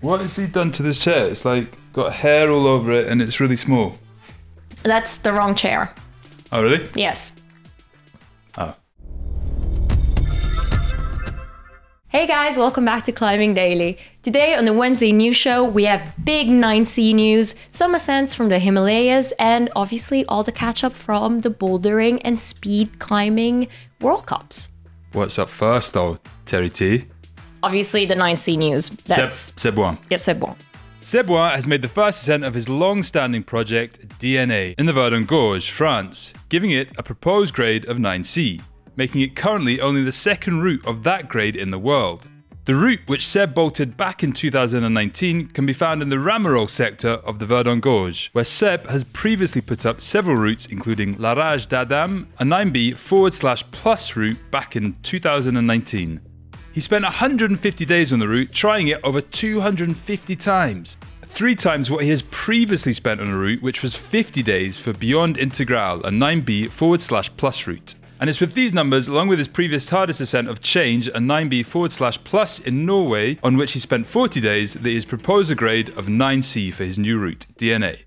What has he done to this chair? It's like got hair all over it and it's really small. That's the wrong chair. Oh, really? Yes. Oh. Hey guys, welcome back to Climbing Daily. Today on the Wednesday news show, we have big 9C news, some ascents from the Himalayas, and obviously all the catch up from the bouldering and speed climbing World Cups. What's up first though, Terry T? Obviously the 9C news. That's Seb Bouin. Yes, Seb Bouin. Seb Bouin has made the first ascent of his long-standing project, DNA, in the Verdon Gorge, France, giving it a proposed grade of 9C. Making it currently only the second route of that grade in the world. The route, which Seb bolted back in 2019, can be found in the Ramarol sector of the Verdon Gorge, where Seb has previously put up several routes including La Rage d'Adam, a 9B/plus route back in 2019. He spent 150 days on the route, trying it over 250 times. 3 times what he has previously spent on a route, which was 50 days for Beyond Integral, a 9B/plus route. And it's with these numbers, along with his previous hardest ascent of Change, a 9B/plus in Norway, on which he spent 40 days, that he has proposed a grade of 9C for his new route, DNA.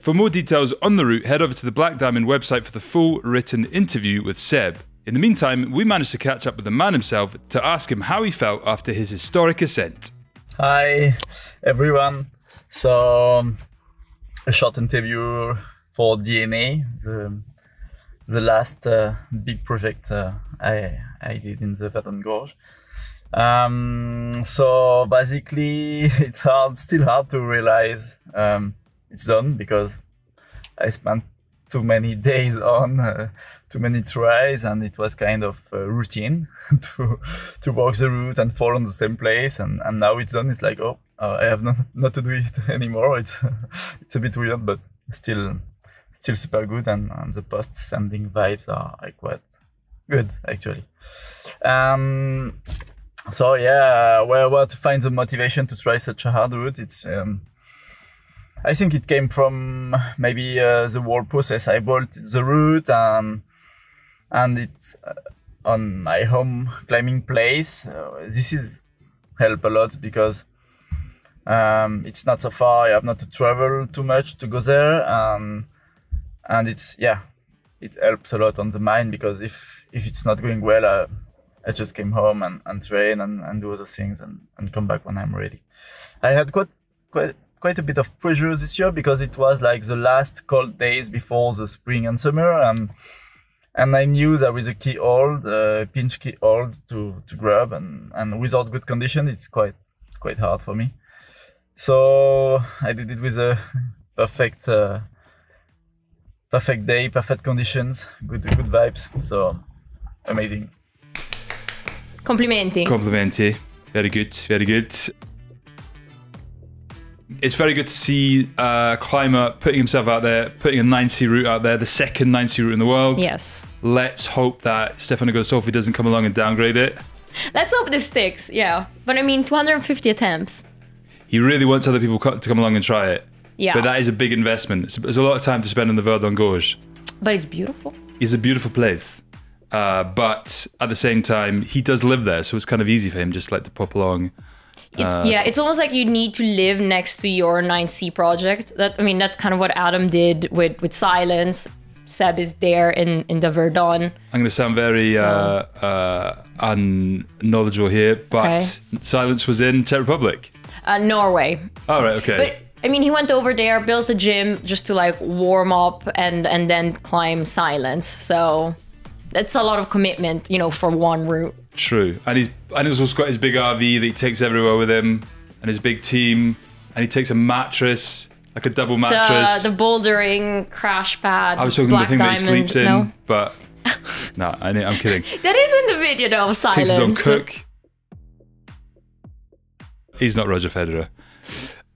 For more details on the route, head over to the Black Diamond website for the full written interview with Seb. In the meantime, we managed to catch up with the man himself to ask him how he felt after his historic ascent. Hi everyone. So, a short interview for DNA, the last big project I did in the Verdon Gorge. So basically, it's still hard to realize it's done because I spent too many days on, too many tries, and it was kind of routine to walk the route and fall on the same place. And now it's done. It's like, oh, I have not to do it anymore. It's a bit weird, but still super good, and the post-sending vibes are quite good actually. So yeah, where to find the motivation to try such a hard route? It's I think it came from maybe the whole process. I bolted the route and it's on my home climbing place. This is help a lot because it's not so far. I have not to travel too much to go there. And it helps a lot on the mind because if it's not going well, I just came home and train and do other things and come back when I'm ready. I had quite a bit of pressure this year because it was like the last cold days before the spring and summer, and I knew there was a key hold, pinch key hold to grab, and without good condition, it's quite hard for me. So I did it with a perfect day, perfect conditions, good vibes, so amazing. Complimenti. Complimenti. Very good, very good. It's very good to see a climber putting himself out there, putting a 9C route out there, the second 9C route in the world. Yes. Let's hope that Stefano Gossolfi doesn't come along and downgrade it. Let's hope this sticks, yeah. But I mean, 250 attempts. He really wants other people to come along and try it. Yeah. But that is a big investment. There's a lot of time to spend in the Verdon Gorge. But it's beautiful. It's a beautiful place. But at the same time, he does live there, so it's kind of easy for him just like to pop along. It's almost like you need to live next to your 9C project. That's kind of what Adam did with Silence. Seb is there in the Verdon. I'm going to sound very unknowledgeable here, but okay. Silence was in Czech Republic. Norway. Oh, right, okay. But I mean, he went over there, built a gym just to like warm up and then climb Silence. So that's a lot of commitment, for one route. True. And he's also got his big RV that he takes everywhere with him, and his big team, and he takes a mattress, like a double mattress. The bouldering crash pad. I was talking the thing that he sleeps in, but no, I'm kidding. That is in the video though, of Silence. Takes his own cook. He's not Roger Federer.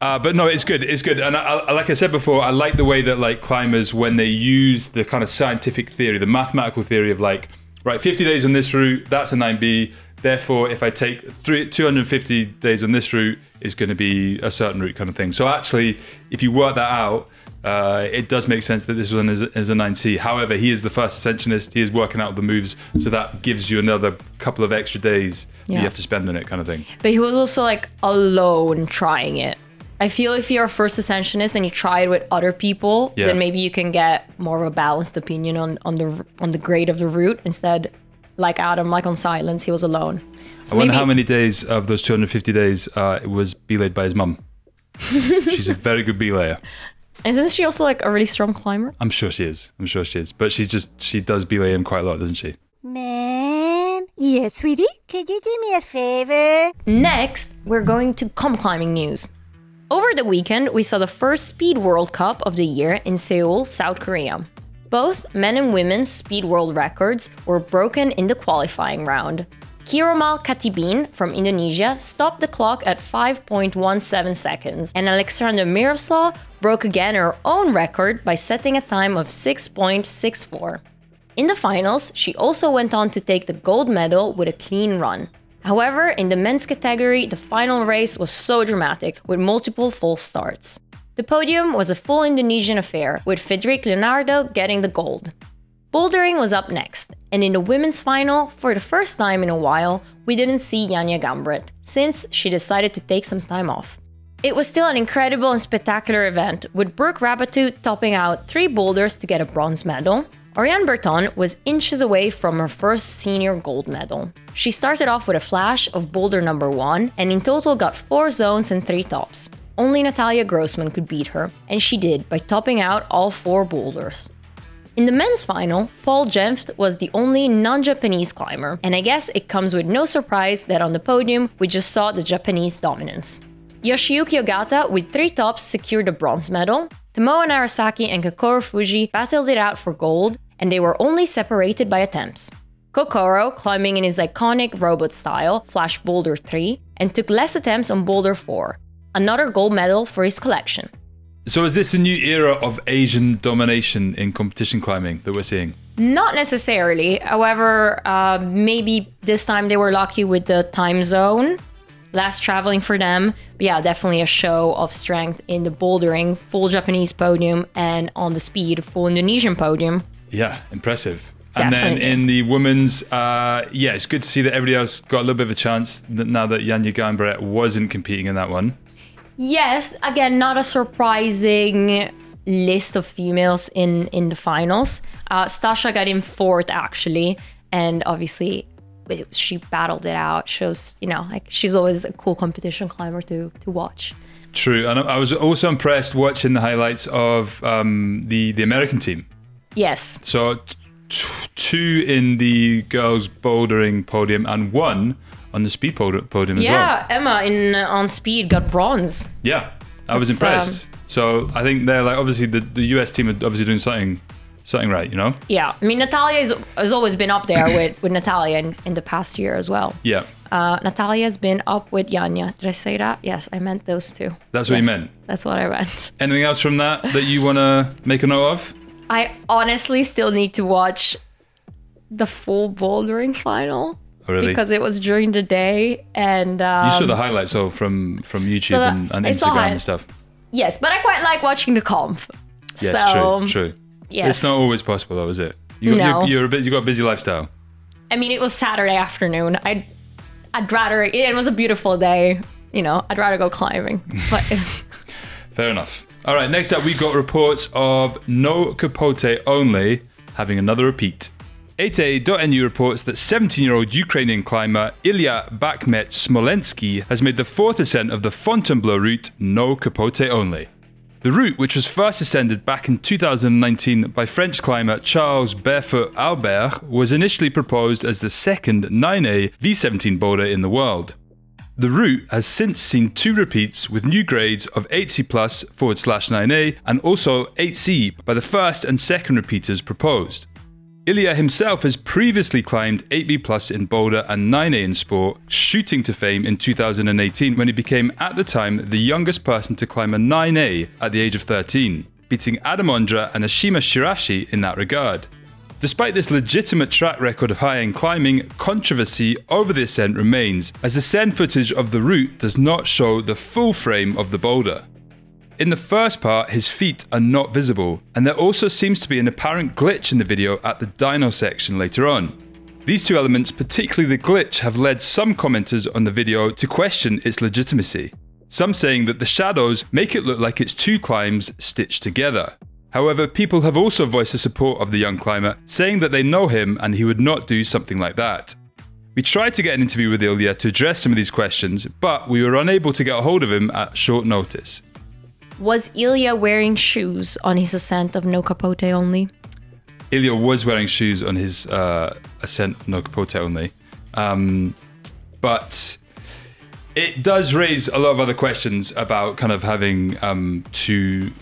But no, it's good. It's good. And I, like I said before, I like the way that like climbers, when they use the kind of scientific theory, the mathematical theory of like, right, 50 days on this route, that's a 9B. Therefore, if I take 250 days on this route, it's going to be a certain route kind of thing. So actually, if you work that out, it does make sense that this one is a 9C. However, he is the first ascensionist. He is working out the moves, so that gives you another couple of extra days you have to spend on it, kind of thing. But he was also like alone trying it. I feel if you're a first ascensionist and you try it with other people, then maybe you can get more of a balanced opinion on the grade of the route. Instead, like Adam, like on Silence, he was alone. So I wonder how many days of those 250 days it was belayed by his mum. She's a very good belayer. Isn't she also like a really strong climber? I'm sure she is. But she does belay him quite a lot, doesn't she? Ma'am? Yes, sweetie? Could you do me a favor? Next, we're going to climbing news. Over the weekend, we saw the first Speed World Cup of the year in Seoul, South Korea. Both men and women's speed world records were broken in the qualifying round. Kiromal Katibin from Indonesia stopped the clock at 5.17 seconds, and Alexandra Miroslav broke again her own record by setting a time of 6.64. In the finals, she also went on to take the gold medal with a clean run. However, in the men's category, the final race was so dramatic, with multiple false starts. The podium was a full Indonesian affair, with Frederic Leonardo getting the gold. Bouldering was up next, and in the women's final, for the first time in a while, we didn't see Janja Gambret, since she decided to take some time off. It was still an incredible and spectacular event, with Brooke Rabatu topping out 3 boulders to get a bronze medal. Oriane Berton was inches away from her first senior gold medal. She started off with a flash of boulder number 1 and in total got 4 zones and 3 tops. Only Natalia Grossman could beat her, and she did by topping out all 4 boulders. In the men's final, Paul Jenft was the only non-Japanese climber, and I guess it comes with no surprise that on the podium we just saw the Japanese dominance. Yoshiyuki Ogata with 3 tops secured the bronze medal. Tomoe Narasaki and Kokoro Fuji battled it out for gold, and they were only separated by attempts. Kokoro, climbing in his iconic robot style, flashed boulder 3 and took less attempts on boulder 4, another gold medal for his collection. So is this a new era of Asian domination in competition climbing that we're seeing? Not necessarily. However, maybe this time they were lucky with the time zone. Less traveling for them. But yeah, definitely a show of strength in the bouldering, full Japanese podium, and on the speed, full Indonesian podium. Yeah, impressive. Definitely. And then in the women's, it's good to see that everybody else got a little bit of a chance now that Janja Gambret wasn't competing in that one. Yes, again, not a surprising list of females in the finals. Stasha got in 4th, actually, and obviously she battled it out. Shows, like she's always a cool competition climber to watch. True, and I was also impressed watching the highlights of the American team. Yes. So 2 in the girls bouldering podium and 1 on the speed podium as well. Yeah, Emma on speed got bronze. Yeah, I was impressed. So I think they're like, obviously the US team are obviously doing something right, Yeah, I mean Natalia has always been up there with Natalia in the past year as well. Yeah. Natalia's been up with Janja. Did I say that? Yes, I meant those 2. That's what you meant? That's what I meant. Anything else from that you want to make a note of? I honestly still need to watch the full bouldering final. Oh, really? Because it was during the day, and you saw the highlights from YouTube and Instagram and stuff. Yes, but I quite like watching the comp. Yes, true. Yes. It's not always possible though, is it? You got a busy lifestyle. I mean, it was Saturday afternoon. I'd rather, it was a beautiful day. I'd rather go climbing. But it was fair enough. All right, next up we got reports of No-Kopote Only having another repeat. Ep.1997 reports that 17-year-old Ukrainian climber Illya Bakhmet-Smolensky has made the 4th ascent of the Fontainebleau route No-Kopote Only. The route, which was first ascended back in 2019 by French climber Charles Barefoot Albert, was initially proposed as the second 9A V17 boulder in the world. The route has since seen 2 repeats with new grades of 8C+/9A and also 8C by the first and second repeaters proposed. Illya himself has previously climbed 8B+ in boulder and 9A in sport, shooting to fame in 2018 when he became at the time the youngest person to climb a 9A at the age of 13, beating Adam Ondra and Ashima Shirashi in that regard. Despite this legitimate track record of high-end climbing, controversy over the ascent remains, as the send footage of the route does not show the full frame of the boulder. In the first part, his feet are not visible, and there also seems to be an apparent glitch in the video at the dyno section later on. These two elements, particularly the glitch, have led some commenters on the video to question its legitimacy. Some saying that the shadows make it look like it's two climbs stitched together. However, people have also voiced the support of the young climber, saying that they know him and he would not do something like that. We tried to get an interview with Illya to address some of these questions, but we were unable to get a hold of him at short notice. Was Illya wearing shoes on his ascent of No-Kopote Only? Illya was wearing shoes on his ascent of No-Kopote Only. But it does raise a lot of other questions about kind of having to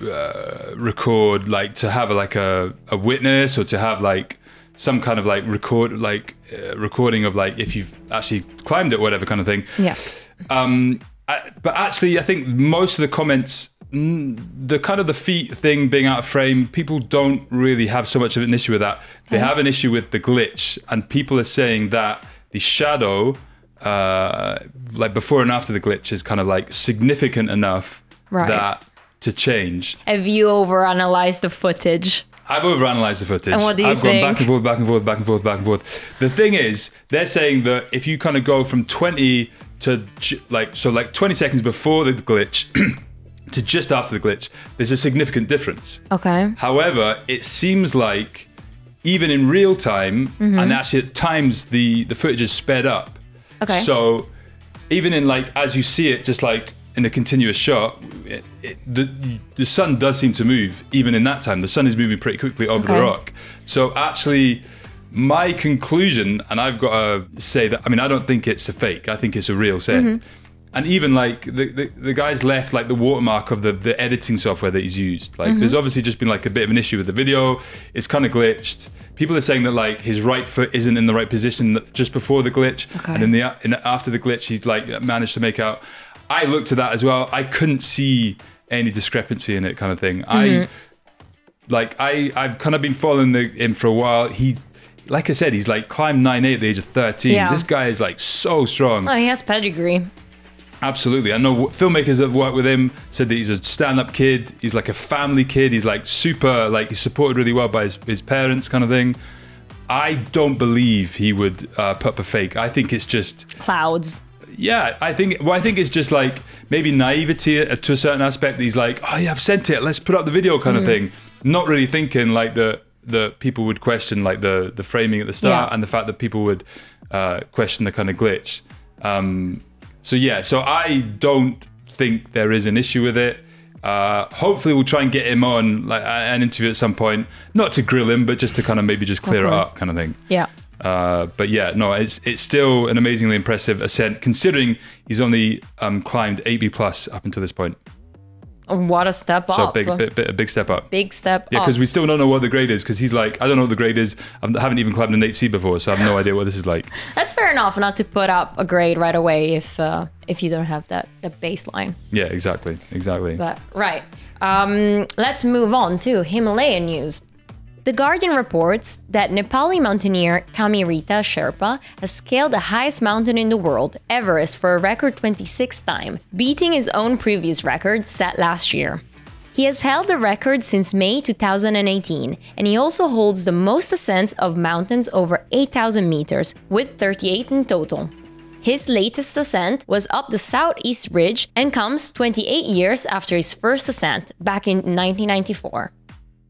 record, like to have like a witness, or to have like some kind of like recording of like if you've actually climbed it, whatever kind of thing. Yeah. But actually, I think most of the comments, the kind of the feet thing being out of frame, people don't really have so much of an issue with that. They have an issue with the glitch, and people are saying that the shadow, like before and after the glitch, is kind of like significant enough that to change. Have you overanalyzed the footage? I've overanalyzed the footage. And what do you I've think? gone back and forth, back and forth, back and forth, back and forth. The thing is, they're saying that if you kind of go from 20 to like 20 seconds before the glitch to just after the glitch, there's a significant difference. Okay. However, it seems like even in real time, and actually at times the footage is sped up. Okay. So even in like, as you see it, just like in a continuous shot, the sun does seem to move even in that time. The sun is moving pretty quickly over the rock. So actually, my conclusion, and I've got to say that, I mean, I don't think it's a fake. I think it's a real set. And even like the guy's left like the watermark of the editing software that he's used. Like there's obviously just been like a bit of an issue with the video. It's kind of glitched. People are saying that like his right foot isn't in the right position just before the glitch. And in after the glitch, he's like managed to make out. I looked at that as well. I couldn't see any discrepancy in it, kind of thing. I've kind of been following him for a while. Like I said, he's like climbed 9'8" at the age of 13. Yeah. This guy is like so strong. Oh, he has pedigree. Absolutely. I know filmmakers that have worked with him said that he's a stand-up kid. He's like a family kid. He's like super, like he's supported really well by his parents, kind of thing. I don't believe he would put up a fake. I think it's just Clouds. Yeah, I think it's just like maybe naivety to a certain aspect. He's like, oh yeah, I've sent it. Let's put up the video, kind of thing. Not really thinking like the people would question like the framing at the start, and the fact that people would question the kind of glitch. So I don't think there is an issue with it. Hopefully we'll try and get him on like an interview at some point, not to grill him, but just to kind of maybe just clear it up, kind of thing. Yeah. But yeah, no, it's still an amazingly impressive ascent, considering he's only climbed 8B plus up until this point. What a step up. So a big step up. Big step Yeah, up. because we still don't know what the grade is, because he's like, I don't know what the grade is. I haven't even climbed an 8C before, so I have no idea what this is like. That's fair enough not to put up a grade right away if you don't have that baseline. Yeah, exactly. But right. Let's move on to Himalayan news. The Guardian reports that Nepali mountaineer Kamirita Sherpa has scaled the highest mountain in the world, Everest, for a record 26th time, beating his own previous record set last year. He has held the record since May 2018, and he also holds the most ascents of mountains over 8,000 meters, with 38 in total. His latest ascent was up the Southeast Ridge and comes 28 years after his first ascent, back in 1994.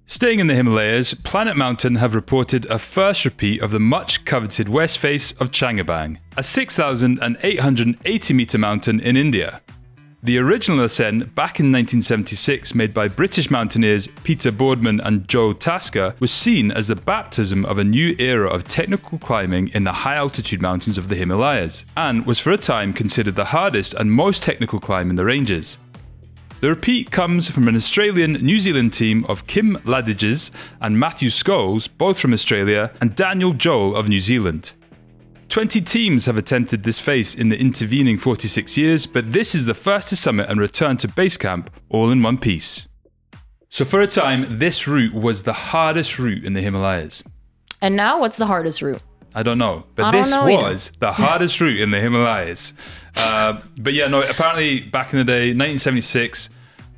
Staying in the Himalayas, Planet Mountain have reported a first repeat of the much coveted west face of Changabang, a 6,880 meter mountain in India. The original ascent back in 1976, made by British mountaineers Peter Boardman and Joe Tasker, was seen as the baptism of a new era of technical climbing in the high altitude mountains of the Himalayas, and was for a time considered the hardest and most technical climb in the ranges. The repeat comes from an Australian-New Zealand team of Kim Ladiges and Matthew Scholes, both from Australia, and Daniel Joel of New Zealand. 20 teams have attempted this face in the intervening 46 years, but this is the first to summit and return to base camp all in one piece. So for a time, this route was the hardest route in the Himalayas. And now, what's the hardest route? I don't know, but this was the hardest route in the Himalayas. But yeah, no, apparently back in the day, 1976,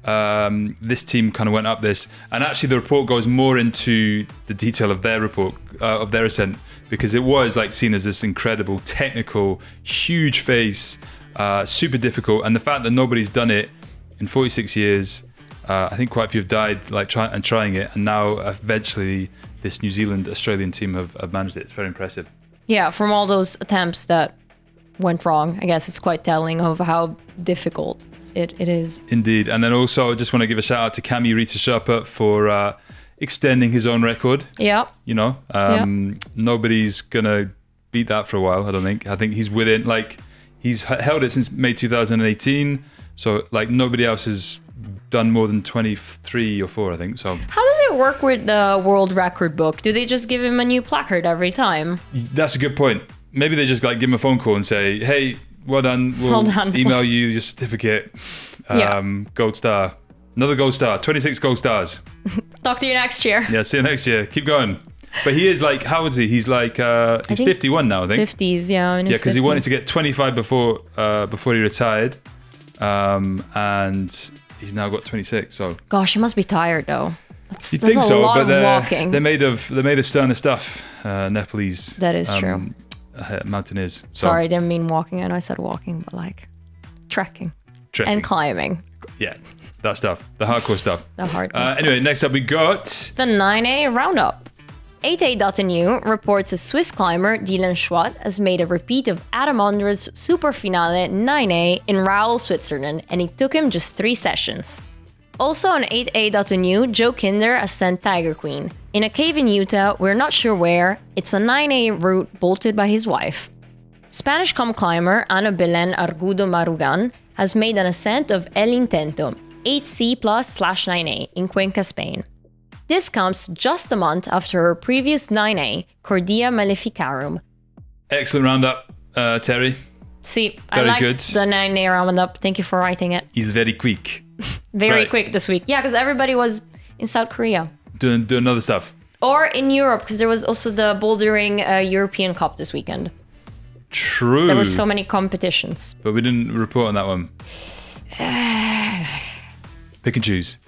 this team kind of went up this, and actually the report goes more into the detail of their report, of their ascent, because it was like seen as this incredible, technical, huge face, super difficult, and the fact that nobody's done it in 46 years, I think quite a few have died like trying it, and now eventually this New Zealand Australian team have managed it. It's very impressive. Yeah, from all those attempts that went wrong, I guess it's quite telling of how difficult it is. Indeed. And then also I just want to give a shout out to Kami Rita-Sherpa for extending his own record. Yeah. You know, nobody's gonna beat that for a while, I don't think. I think he's within, like, he's held it since May 2018, so like nobody else has done more than 23 or 4, I think. So how does it work with the world record book? Do they just give him a new placard every time? That's a good point. Maybe they just like give him a phone call and say, hey, well done, we'll email you your certificate. Gold star. Another gold star. 26 gold stars. Talk to you next year. Yeah, see you next year. Keep going. But he is like, how old is he? He's like, he's 51 now, I think. 50s, yeah. Yeah, because he wanted to get 25 before he retired. And he's now got 26, so. Gosh, he must be tired though. You'd think so, but they're made of sterner stuff, Nepalese. That is true. Mountaineers. Sorry, I didn't mean walking. I know I said walking, but like trekking. And climbing. Yeah, that stuff. The hardcore stuff. The hardcore stuff. Anyway, next up we got the 9A Roundup. 8A.nu reports a Swiss climber, Dylan Schwatt, has made a repeat of Adam Ondra's super finale 9A in Raoul, Switzerland, and it took him just 3 sessions. Also on 8A.nu, Joe Kinder has sent Tiger Queen. In a cave in Utah, we're not sure where, it's a 9A route bolted by his wife. Spanish climber Ana Belén Argudo Marugan has made an ascent of El Intento, 8C+/9A in Cuenca, Spain. This comes just a month after her previous 9A, Cordia Maleficarum. Excellent roundup, Terry. See, very I like good. The 9A roundup. Thank you for writing it. He's very quick. Very quick this week. Yeah, because everybody was in South Korea. Doing other stuff. Or in Europe, because there was also the bouldering European Cup this weekend. True. There were so many competitions. But we didn't report on that one. Pick and choose.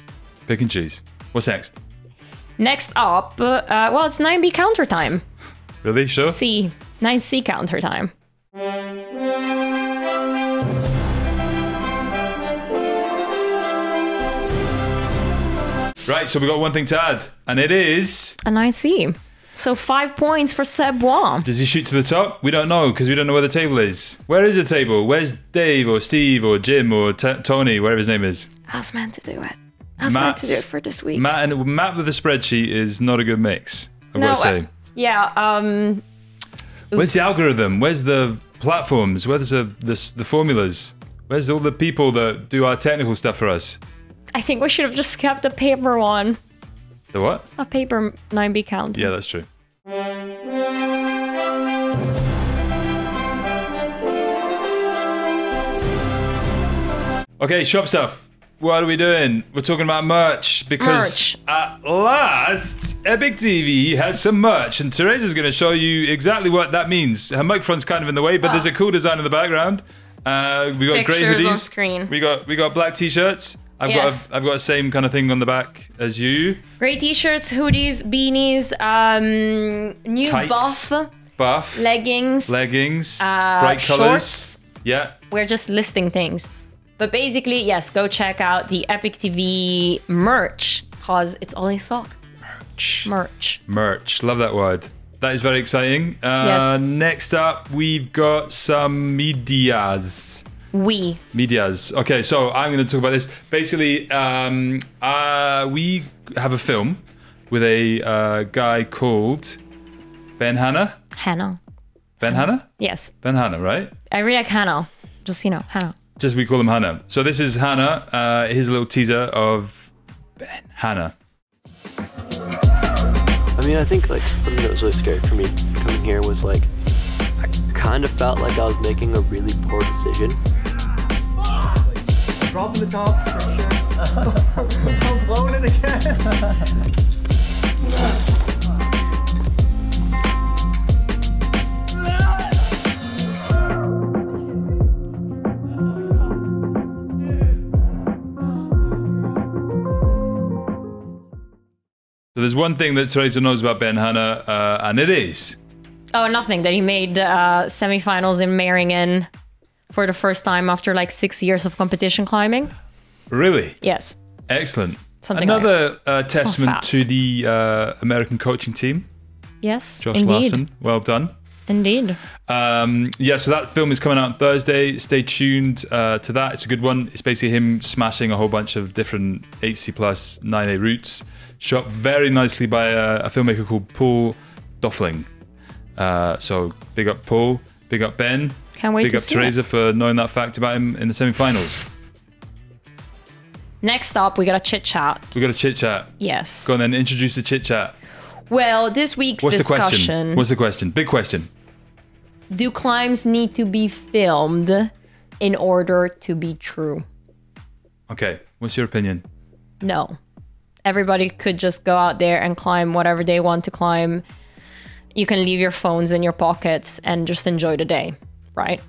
Pick and choose. What's next? Next up, well, it's 9B counter time. Really? Sure? 9C counter time. Right, so we got one thing to add, and it is a 9C. So 5 points for Seb Bouin. Does he shoot to the top? We don't know, because we don't know where the table is. Where is the table? Where's Dave or Steve or Jim or Tony, whatever his name is? I was meant to do it. I was meant to do it for this week. Matt with a spreadsheet is not a good mix, I've got to say. Where's the algorithm? Where's the platforms? Where's the formulas? Where's all the people that do our technical stuff for us? I think we should have just kept the paper one. The what? A paper 9B counter. Yeah, that's true. Okay, shop stuff. What are we doing? We're talking about merch because at last Epic TV has some merch, and Teresa's going to show you exactly what that means. Her microphone's kind of in the way, but there's a cool design in the background. We got grey hoodies. On screen. We got black t-shirts. I've got the same kind of thing on the back as you. Grey t-shirts, hoodies, beanies, new tights, buff, leggings, bright colors. Yeah. We're just listing things. But basically, yes, go check out the Epic TV merch, because it's all in stock. Merch. Love that word. That is very exciting. Yes. Next up, we've got some medias. Medias. Okay, so I'm going to talk about this. Basically, we have a film with a guy called Ben Hanna. Ben Hanna? Yes. Ben Hanna, right? I really like Hanna. Just, Hanna. Just we call him Hanna. So this is Hanna. Here's a little teaser of Ben Hanna. I mean, I think like something that was really scary for me coming here was like, I kind of felt like I was making a really poor decision. Dropping the top for sure. I'm blowing it again. So there's one thing that Teresa knows about Ben Hanna, and it is... Oh, nothing. That he made semifinals in Meiringen for the first time after like 6 years of competition climbing. Really? Yes. Excellent. Something Another like testament to the American coaching team. Yes, Josh indeed. Larson. Well done. Indeed. Yeah, so that film is coming out on Thursday. Stay tuned to that. It's a good one. It's basically him smashing a whole bunch of different 8C plus 9A routes. Shot very nicely by a filmmaker called Paul Doffling. So big up Paul, big up Ben. Can't wait big to up see Teresa it. for knowing that fact about him in the semi-finals. Next up, we got a chit chat. We got a chit chat. Yes. Go on then, introduce the chit chat. Well, this week's What's discussion. the question? What's the question? Big question. Do climbs need to be filmed in order to be true? Okay, what's your opinion? No. Everybody could just go out there and climb whatever they want to climb. You can leave your phones in your pockets and just enjoy the day, right?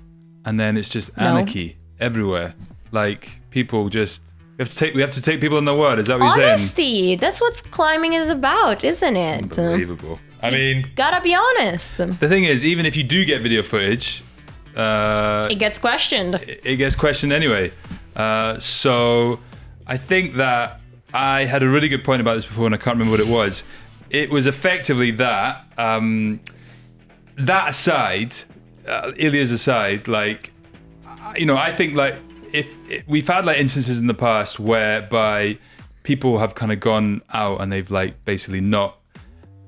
And then it's just anarchy everywhere. Like people just we have to take people on their word. Is that what you're saying? Honesty. That's what climbing is about, isn't it? Unbelievable. I mean, Gotta be honest. the thing is, even if you do get video footage, It gets questioned. it gets questioned anyway. So I think that I had a really good point about this before, and I can't remember what it was. It was effectively that that aside, Illya's aside, like, you know, I think like if we've had like instances in the past whereby people have kind of gone out and they've like basically not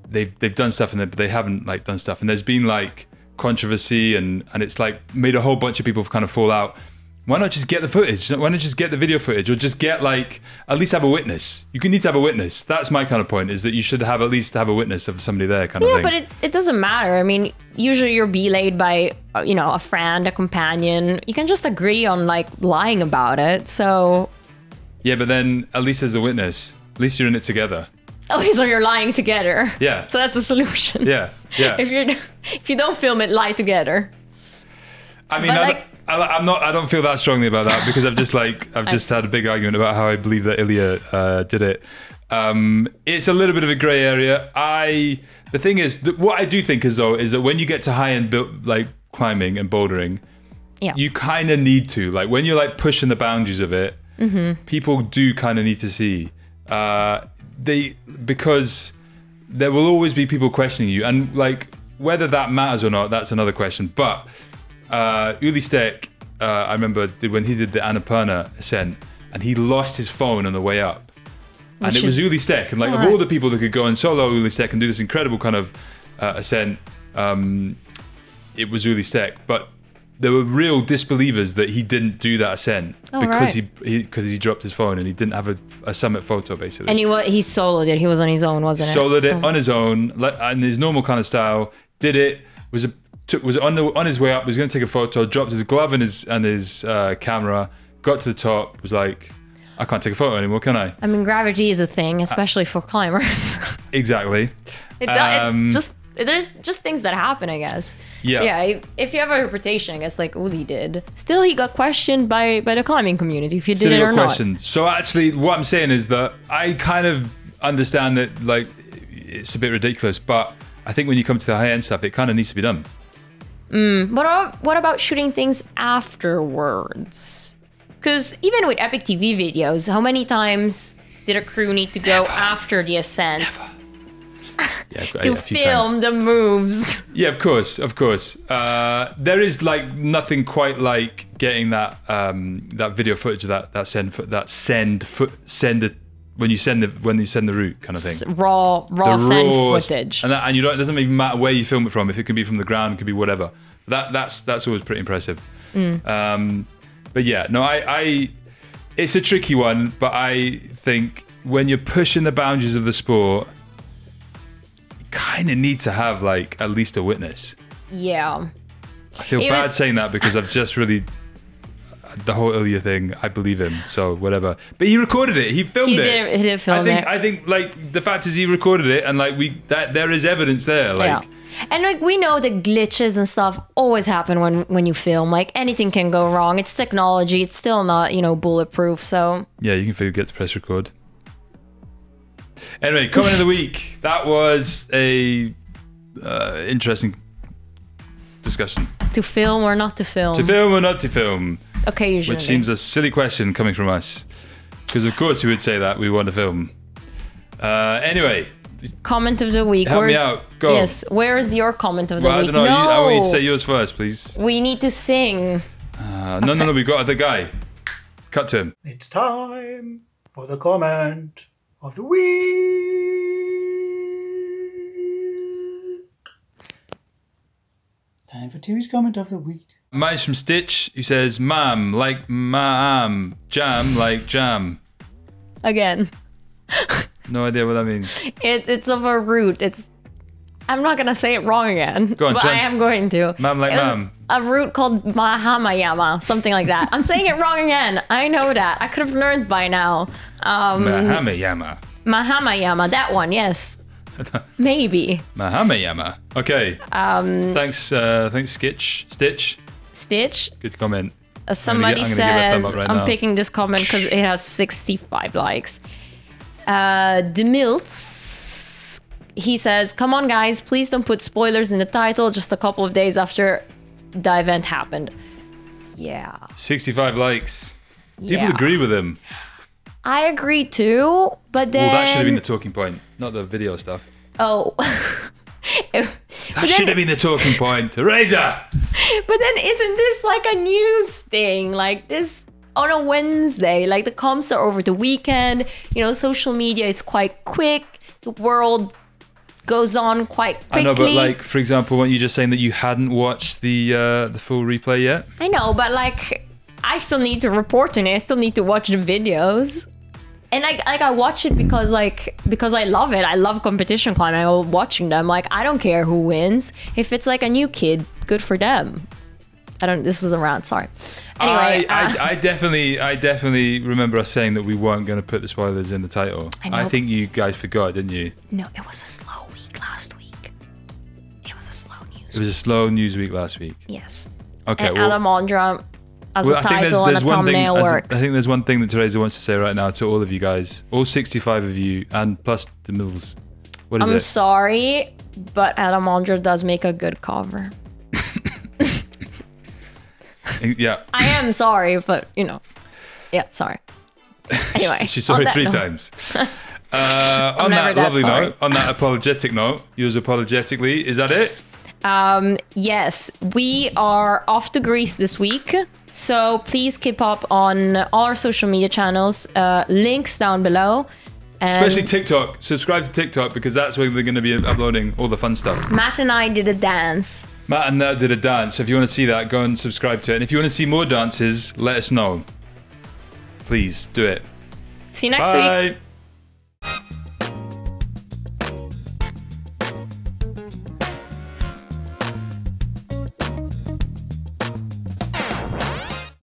they've done stuff but they haven't like done stuff, and there's been like controversy and it's like made a whole bunch of people kind of fall out. Why not just get the footage? Why not just get the video footage, or just get like at least have a witness? You need to have a witness. That's my kind of point, is that you should have at least have a witness of somebody there, kind of Yeah, thing. but it doesn't matter. I mean, usually you're belayed by, you know, a friend, a companion. You can just agree on like lying about it. So, Yeah, but then at least there's a witness. At least you're in it together. oh, so you're lying together. Yeah. So that's a solution. Yeah, yeah. If you don't film it, lie together. I mean, I don't feel that strongly about that, because I've just had a big argument about how I believe that Illya did it. It's a little bit of a grey area. The thing is, what I do think is that when you get to high-end like climbing and bouldering, Yeah. you kind of need to, like, when you're like pushing the boundaries of it, people do kind of need to see because there will always be people questioning you, and like whether that matters or not, that's another question. But Uli Stek, I remember when he did the Annapurna ascent, and he lost his phone on the way up. And it was Uli Stek, and like of all the people that could go and solo Uli Stek and do this incredible kind of ascent, it was Uli Stek. But there were real disbelievers that he didn't do that ascent because he dropped his phone and he didn't have a summit photo, basically. And he soloed it. He was on his own, wasn't it? Soloed it on his own, like, in his normal kind of style. Did it. Was on his way up. Was going to take a photo. Dropped his glove and his camera. Got to the top. Was like, I can't take a photo anymore, can I? I mean, gravity is a thing, especially for climbers. Exactly. There's just things that happen, I guess. Yeah. Yeah. If you have a reputation, I guess, like Uli did, still he got questioned by the climbing community if you did it or not. So actually, what I'm saying is that I kind of understand that, like, it's a bit ridiculous, but I think when you come to the high end stuff, it kind of needs to be done. What about shooting things afterwards? Because even with Epic TV videos, how many times did a crew need to go after the ascent to film the moves? Yeah, of course. There is like nothing quite like getting that video footage of when you send the route kind of thing. Raw send footage. And it doesn't even matter where you film it from. If it can be from the ground, it could be whatever. That's always pretty impressive. But yeah, no, it's a tricky one, but I think when you're pushing the boundaries of the sport, you kind of need to have like at least a witness. Yeah. I feel bad saying that because I've just really, the whole Illya thing, I believe him, so whatever. But he recorded it. He filmed it. He did film it. I think like the fact is he recorded it, and like there is evidence there. Like. Yeah. And like we know that glitches and stuff always happen when you film. Like anything can go wrong. It's technology. It's still not, bulletproof. So yeah, you can forget to press record. Anyway, comment of the week. That was a interesting discussion. To film or not to film? To film or not to film? Occasionally. Which seems a silly question coming from us. Because of course we would say that we want to film. Anyway. Comment of the week. Help me out. Go. Yes. Where is your comment of the week? I don't know. No. I want you to say yours first, please. We need to sing. No. We got the guy. Cut to him. It's time for the comment of the week. Time for Tiwi's comment of the week. Mine's from Stitch, who says, "Ma'am, like ma'am, jam, like jam." Again. No idea what that means. It's of a root. I'm not gonna say it wrong again. Go on, but I am going to. Ma'am like ma'am. A root called Mahamayama, something like that. I'm saying it wrong again. I know that. I could have learned by now. Mahamayama. Mahamayama, that one, yes. Maybe. Mahamayama. Okay. Thanks, Stitch. Stitch. Good comment. Somebody says, I'm picking this comment because it has 65 likes. Demilts, he says, come on guys, please don't put spoilers in the title just a couple of days after the event happened. Yeah. 65 likes. People Yeah. agree with him. I agree too, but then... Well, that should have been the talking point, not the video stuff. Oh. That should have been the talking point. Razor! But then isn't this like a news thing? Like this on a Wednesday, like the comps are over the weekend, you know, social media is quite quick, the world goes on quite quickly. I know, but like, for example, weren't you just saying that you hadn't watched the full replay yet? I know, but like, I still need to report on it, I still need to watch the videos. And I watch it because I love it. I love competition climbing. I love watching them. Like, I don't care who wins. If it's like a new kid, good for them. This is a rant, sorry. Anyway. I definitely remember us saying that we weren't going to put the spoilers in the title. I think you guys forgot, didn't you? No, it was a slow week last week. It was a slow news It was a slow news week last week. Yes. Okay, and well... Alamandra... as a title and a thumbnail works. I think there's one thing that Teresa wants to say right now to all of you guys, all 65 of you, and plus the Mills. What is it? I'm sorry, but Alamandra does make a good cover. Yeah. I am sorry, but you know, yeah, sorry. Anyway, she saw it 3 times. On that lovely note, on that apologetic note, yours apologetically, is that it? Yes, we are off to Greece this week. So please keep up on all our social media channels. Links down below. And especially TikTok. Subscribe to TikTok because that's where we're going to be uploading all the fun stuff. Matt and I did a dance. Matt and Nat did a dance. So if you want to see that, go and subscribe to it. And if you want to see more dances, let us know. Please do it. See you next week. Bye.